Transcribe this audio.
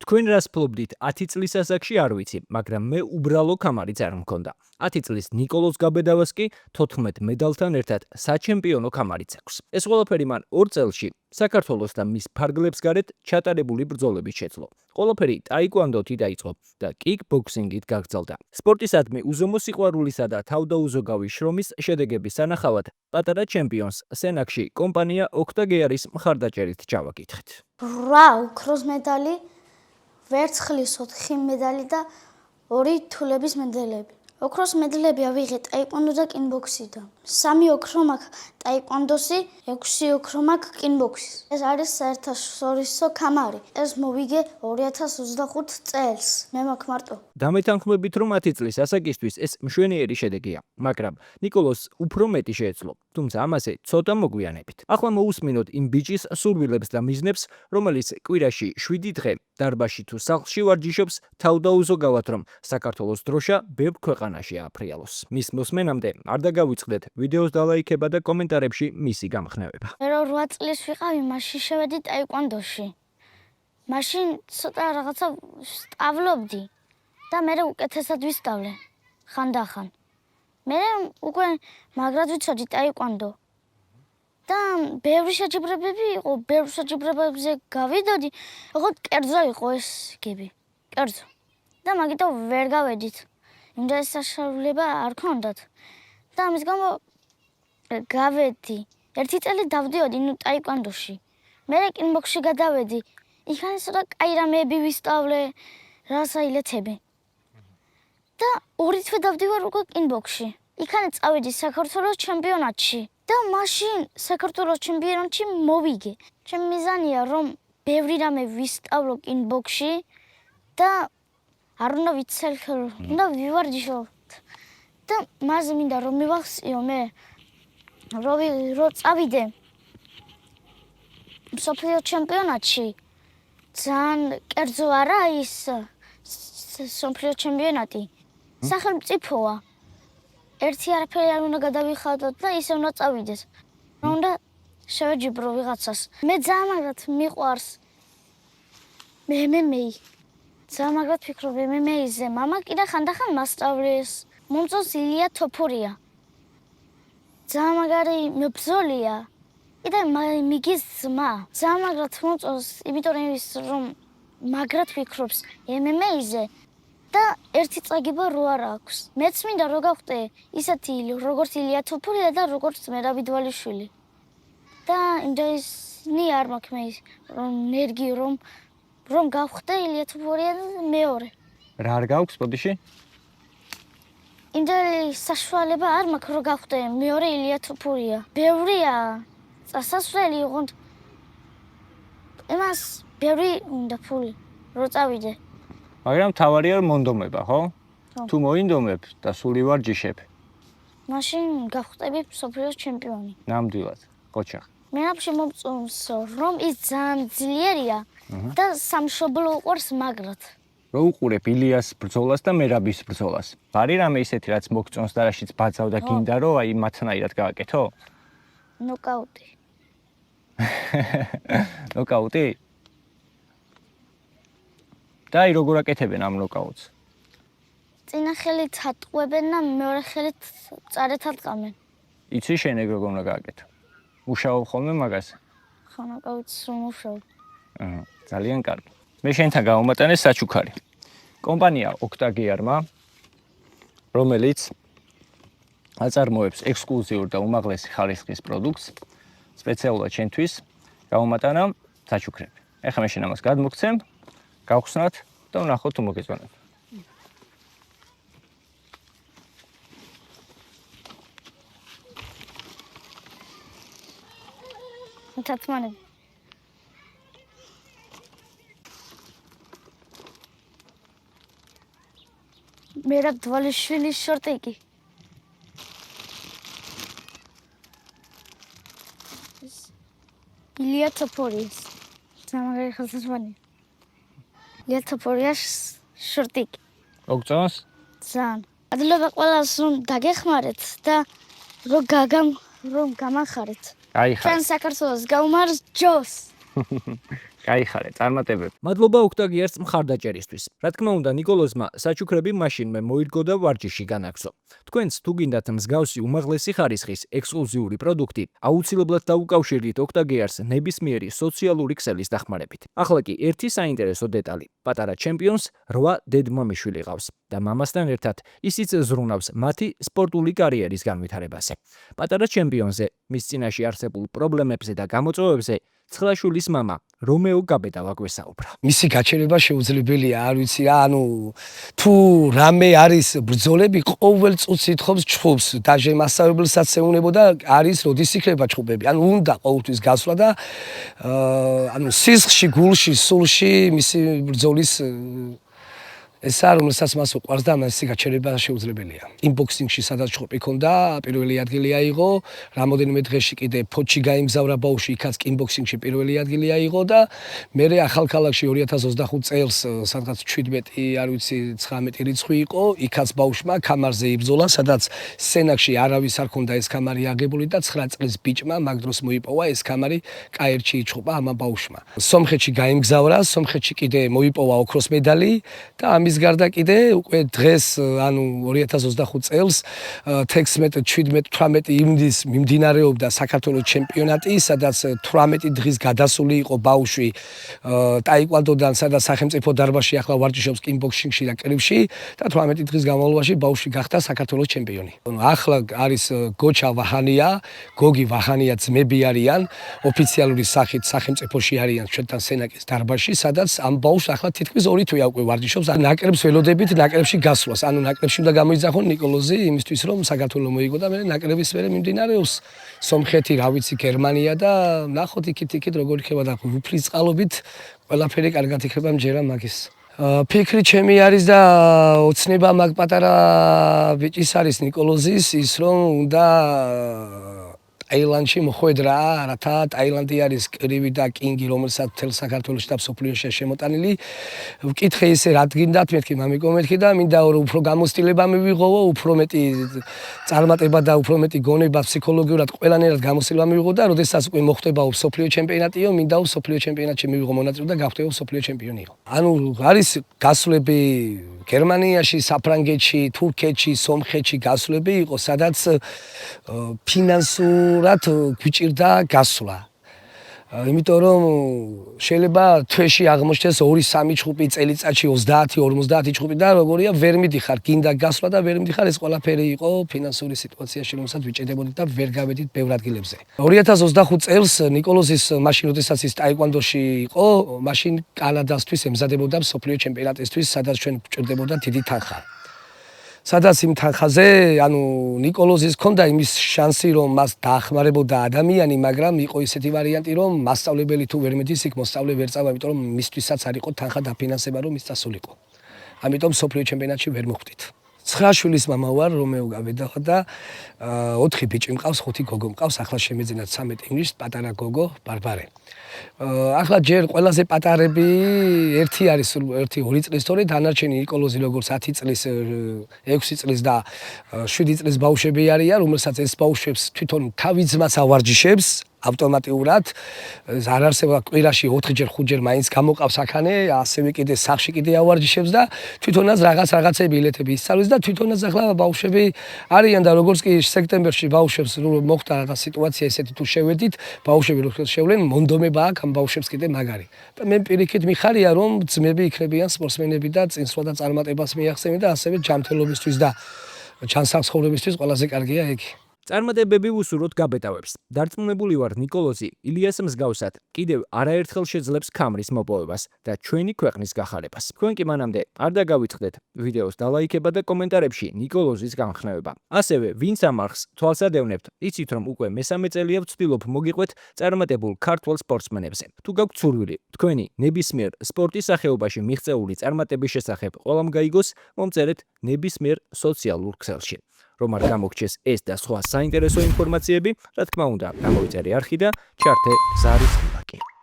თქვენ რას ფლობდით 10 წლის ასაკში არ ვიცი, მაგრამ მე უბრალო კამარიც არ მქონდა. 10 წლის ნიკოლოზ გაბედავას კი 14 მედალთან ერთად საჩემპიონო კამარიც აქვს. ეს ყველაფერი მან 2 წელში საქართველოს და მის ფარგლებს გარეთ ჩატარებული ბრძოლებით შეძლო. ყველაფერი ტაიკვანდოთი დაიწყო და კიკბოქსინგით გაგრძელდა. სპორტისადმი უზომო სიყვარულისა და თავდაუზოგავი შრომის შედეგების სანახავად პატარა ჩემპიონს სენაკში კომპანია ოქტაგეარის მხარდაჭერით ჩავაკითხეთ. 8 ოქროს медали, ვერცხლის 4 медали და 2 თულების медалები. ოქროს медалები ავიღე ტაიკვანდო და კიკბოქსიდან. 3 ოქრო მაქვს ტაიკვანდოსი, 6 ოქრო მაქვს კიკბოქსის. ეს არის საერთაშორისო კამარი. ეს მოვიგე 2025 წელს. მე მაქვს მარტო. დამეთანხმებით, რომ 10 წლის ასაკისთვის ეს მშვენიერი შედეგია, მაგრამ ნიკოლოს უფრო მეტი შეეძლო, თუმცა ამაზე ცოტა მოგვიანებით. ახლა მოусმინოთ იმ ბიჭის სურვილებს და მიზნებს, რომელიც კვირაში 7 დღე დარბაზში თუ სახლში ვარჯიშობს, თავდაუზოგავად, რომ საქართველოს დროშა ბევრ ქვეყანაში ააფრიალოს. მის მოსმენამდე არ დაგავიწყდეთ ვიდეოს დალაიქება და კომენტარებში მისი გამხნევება. მე 8 წლის ვიყავი, მაშინ შევედი ტაიკვანდოში. მაშინ ცოტა რაღაცა ვსწავლობდი და მე უკეთესად ვისწავლე ხანდახან. მე უკვე მაგრად ვიცოდი ტაიკვანდო. და ბევრი შეჯიბრებები იყო, ბევრ შეჯიბრებებზე გავიდოდი, ოღონდ კერძო იყო ეს გები. კერძო. და მაგიტომ ვერ გავედით. იმდა ეს საშუალება არ ქონდათ. და ამის გამო გავედი. 1 წელი დავდიოდი ტაიკვანდოში. მე კიკბოქსში გადავედი. იქან ცოტა კაი რამეები ვისწავლე, რასაილეთები. და 2 თვე დავდივარ უკვე კიკბოქსში. იქან წავედი საქართველოს ჩემპიონატში. და მაშინ საქართველოს ჩემპიონატში მოვიგე. ჩემი მიზანია რომ ბევრი რამე ვისწავლო კიკბოქსში და არ უნდა ვიცელქო, უნდა ვივარჯიშო. და მასზე მინდა რომ მივახციო მე რო წავიდე მსოფლიო ჩემპიონატში. ძალიან კერძო არა ის მსოფლიო ჩემპიონატი. სახელმწიფოა. ერთი არაფერი არ უნდა გადავიხადოთ და ისე უნდა წავიდეს. უნდა შევეჯიბრო ვიღაცას. მე ძალიან მაგრად მიყვარს MMA. ძალიან მაგრად ვფიქრობ MMA-ზე. მამა კიდე ხანდახან მასწავლის. მომწონს ილია თოფურია. ძალიან მაგარი მებრძოლია. კიდე მიგის ძმა. ძალიან მაგრად მომწონს, იმიტომ რომ მაგრად ვფიქრობს MMA-ზე. და ერთი წაგება რო არ აქვს. მეც მინდა რომ გავხდე ისეთი როგორც ილია თოფურია და როგორც მერაბ დვალიშვილი. და იმდენი არ მაქვს მე რომ ენერგი რომ გავხდე ილია თოფურია მეორე. რა არ გაქვს ბოდიში? იმდენი საშუალება არ მაქვს რომ გავხდე მეორე ილია თოფურია. ბევრია წასასვლელი, ოღონდ იმას ბევრი უნდა ფული რო წავიდე. მაგრამ თავარია რომ მონდომება, ხო? თუ მოინდომებ და სული ვარჯიშებ, მაშინ გავხდები მსოფლიოს ჩემპიონი. ნამდვილად, ყოჩახ. მე ნაბში მომწონს რომ ის ძალიან ძლიერია და სამშობლო უყვარს მაგრად. რო უყურებ ილიას ბრძოლას და მერაბის ბრძოლას. არის რამე ისეთი, რაც მოგწონს და რაშიც ბაძავ და გინდა რომ აი მათნაირად გააკეთო? ნოკაუტი. ნოკაუტი? და აი როგორ აკეთებენ ამ ნოკაუტს? წინა ხელით ატყუებენ და მეორე ხელით წარეთ ატყამენ. იცი შენ ეგ როგორ უნდა გააკეთო? მუშაობ ხოლმე მაგას? ხო, ნოკაუტს მუშაობ. ძალიან კარგი. მე შენთან გავუმატანე საჩუქარი. კომპანია ოქტაგეარმა, რომელიც აწარმოებს ექსკლუზიურ და უმაღლესი ხარისხის პროდუქტს, სპეციალურად შენთვის გავუმატანა საჩუქრები. ეხლა მე შენ ამას გადმოგცემ, გავხსნათ და ვნახოთ თუ მოგეწონებთ. თათმანები. მერაბ დვალიშვილის შორტიკი. ილია თოფურიას. სამაგარი ხალხსმანი. ილია თოფურიას შორტიკი. მოგწონს? ძალიან. ადლობა ყველას რომ დაგეხმარეთ და რომ გამახარეთ. აი ხარ. ჩვენ საქართველოს გაუმარს ჯოს. გაიხარე წარმატებები. მადლობა ოქტაგიარს მხარდაჭერისთვის. რა თქმა უნდა, ნიკოლოზმა საჩუქრები მაშინმე მოირგო და ვარჯიში განაგზო. თქვენც თუ გინდათ მსგავსი უმაღლესი ხარისხის ექსკლუზიური პროდუქტი, აუცილებლად დაუკავშირდით ოქტაგიარს ნებისმიერი სოციალური ქსელის დახმარებით. ახლა კი ერთი საინტერესო დეტალი. პატარა ჩემპიონს 8 დედმამიშვილი ყავს და მამასთან ერთად ისიც ზრუნავს მათი სპორტული კარიერის განვითარებაზე. პატარა ჩემპიონზე, მის წინაშე არსებულ პრობლემებზე და გამოწვევებზე ცხრაშვილის მამა რომეო გაბედავა გვესაუბრა. მისი გაჩერება შეუძლებელია, არ ვიცი რა, თუ რამე არის ბრძოლები, ყოველ წუთს ითხოვს ჩხუბს, დაჟე მასწავლებელსაც ეუნებოდა, არის როდის იქნება ჩხუბები. უნდა ყოველთვის გასვლა და სისხლში, გულში, სულში მისი ბრძოლის ეს არ რომელსაც მას უყვარს და მისი გაჩერება შეუძლებელია. კიკბოქსინგში სადაც ჩხუბი ქონდა, პირველი ადგილი აიღო, რამოდენიმე დღეში კიდე ფოთში გაიმგზავრა ბავშვი, იქაც კიკბოქსინგში პირველი ადგილი აიღო და მერე ახალქალაქში 2025 წელს სადღაც 17, არ ვიცი 19 რიცხვი იყო, იქაც ბავშვმა კამარზე იბრძოლა, სადაც სცენაში არავის არ ქონდა ეს კამარი აღებული და 9 წლის ბიჭმა მაგ დროს მოიპოვა ეს კამარი კაირჩი იჩხუბა ამ ბავშვმა. სომხეთში გაიმგზავრა, სომხეთში კიდე მოიპოვა ოქროს მედალი და ამის გარდა კიდე უკვე დღეს 2025 წელს 16, 17, 18 ივნისს მიმდინარეობდა საქართველოს ჩემპიონატი, სადაც 18 დღის გადასული იყო ბავშვი ტაიკვანდოდან, სადაც სახელმწიფო დარბაზში ახლა ვარჯიშობს კიკბოქსინგში და კრივში და 18 დღის განმავლობაში ბავშვი გახდა საქართველოს ჩემპიონი. ახლა არის გოჩა ვაჰანია, გოგი ვაჰანია ძმები არიან, ოფიციალური სახით სახელმწიფოში არიან ჩვენთან სენაკის დარბაზში, სადაც ამ ბავშვს ახლა თითქმის 2 თვეა უკვე ვარჯიშობს. ნაკრებს ველოდებით ნაკრებში გასვლას. ნაკრებში უნდა გამოიძახონ ნიკოლოზი იმისთვის რომ საქართველოს მოიგო და მე ნაკრების მერე მიმდინარეობს სომხეთი, რა ვიცი, გერმანია და ნახოთ იქით როგორ იქნება და უფლის წყალობით ყველაფერი კარგად იქნება მჯერა მაგის. ფიქრი ჩემი არის და ოცნება მაგ პატარა ბიჭის არის ნიკოლოზის ის რომ უნდა ტაილანდში მოხვედრა, რათა ტაილანდი არის კრივი და კინგი, რომელსაც თელ საქართველოში და მსოფლიოში შემოტანილი. ვკითხე ისე რა გინდათ, მეთქი მამიკო მეთქი და მინდა რომ უფრო გამოცდილება მივიღოვო, უფრო მეტი წარმატება და უფრო მეტი გონება ფსიქოლოგიურად ყველანაირად გამოცდილება მივიღო და როდესაც უკვე მოხდება მსოფლიო ჩემპიონატიო, მინდა მსოფლიო ჩემპიონატში მივიღო მონაწილეობა და გავხდე მსოფლიო ჩემპიონიო. არის გასვლები გერმანიაში, საფრანგეთში, თურქეთში, სომხეთში გასვლები იყო, სადაც ფინანსურად გვიჭირდა გასვლა. იმიტომ რომ შეიძლება თვეში აღმოჩნდეს 2-3 ჩხუბი, წელიწადში 30-50 ჩხუბი და როგორია ვერ მიდიხარ, გინდა გასვლა და ვერ მიდიხარ, ეს ყველაფერი იყო ფინანსური სიტუაციაში, რომელსაც ვიჭედებოდით და ვერ გავედით ბევრ ადგილებზე. 2025 წელს ნიკოლოზის მაშინ როდესაც ის ტაიკვანდოში იყო, მაშინ კანადასთვის ემზადებოდა მსოფლიო ჩემპიონატისთვის, სადაც ჩვენ გვჭირდებოდა დიდი თანხა. სადაც იმ თანხაზე, ნიკოლოზის ჰქონდა იმის შანსი, რომ მას დაახმარებოდა ადამიანი, მაგრამ იყო ისეთი ვარიანტი, რომ მასწავლებელი თუ ვერ მედის, იქ მოსწავლე ვერ წავა, იმიტომ რომ მისთვისაც არ იყო თანხა დაფინანსება, რომ ის წასულიყო. ამიტომ მსოფლიო ჩემპიონატში ვერ მოხვდით. 9 შვილის მამა ვარ, რომეო გაბედავა და 4 ბიჭი მყავს, 5 გოგო მყავს, ახლა შემეძინა 13 ივნისს პატარა გოგო ბარბარე. ახლა ჯერ ყველაზე პატარები ერთი არის 2 წლის თორე, დანარჩენი ნიკოლოზი როგორც 10 წლის, 6 წლის და 7 წლის ბავშვები არიან, რომელსაც ეს ბავშვებს თვითონ თავი ძმაც ავარჯიშებს. ავტომატურად არ არსება კვირაში 4-ჯერ 5-ჯერ მაინც გამოყავს აქანე, ასევე კიდე სახში კიდე ავარჯიშებს და თვითონაც რაღაცები ილეთები ისწავლის და თვითონაც ახლა ბავშვები არიან და როგორც კი სექტემბერში ბავშვებს მოხდა რაღაც სიტუაცია ესეთი თუ შევედით, ბავშვები როგორც შევლენ, მონდომება აქვს ამ ბავშვებს კიდე მაგარი. და მე პირიქით მიხარია რომ ძმები იქნებიან სპორტსმენები და წინსვლა და წარმატებას მიაღწევენ და ასევე ჯანმრთელობისთვის და ჩანსახსოვრებისთვის ყველაზე კარგია ეგ. წარმატებები ვუსურვოთ გაბედავებს. დარწმუნებული ვარ, ნიკოლოზი ილიას მსგავსად კიდევ არაერთხელ შეძლებს ქამრის მოპოვებას და ჩვენი ქვეყნის გახარებას. თქვენ კი მანამდე არ დაგავიწყდეთ ვიდეოს დალაიქება და კომენტარებში ნიკოლოზის განხნევება. ასევე, ვინც ამარხს თვალსად ევნებთ, იცით რომ უკვე მესამე წელია ვცდილობ მოგიყვეთ წარმატებულ ქართველ სპორტსმენებზე. თუ გაქვთ სურვილი, თქვენი ნებისმიერ სპორტის სახეობაში მიღწეული წარმატების შესახებ ყველამ გაიგოს, მომწერეთ ნებისმიერ სოციალურ ქსელში. რომ არ გამოგჩეს ეს და სხვა საინტერესო ინფორმაციები, რა თქმა უნდა, გამოიწერე არხი და ჩართე ზარის ლайკი.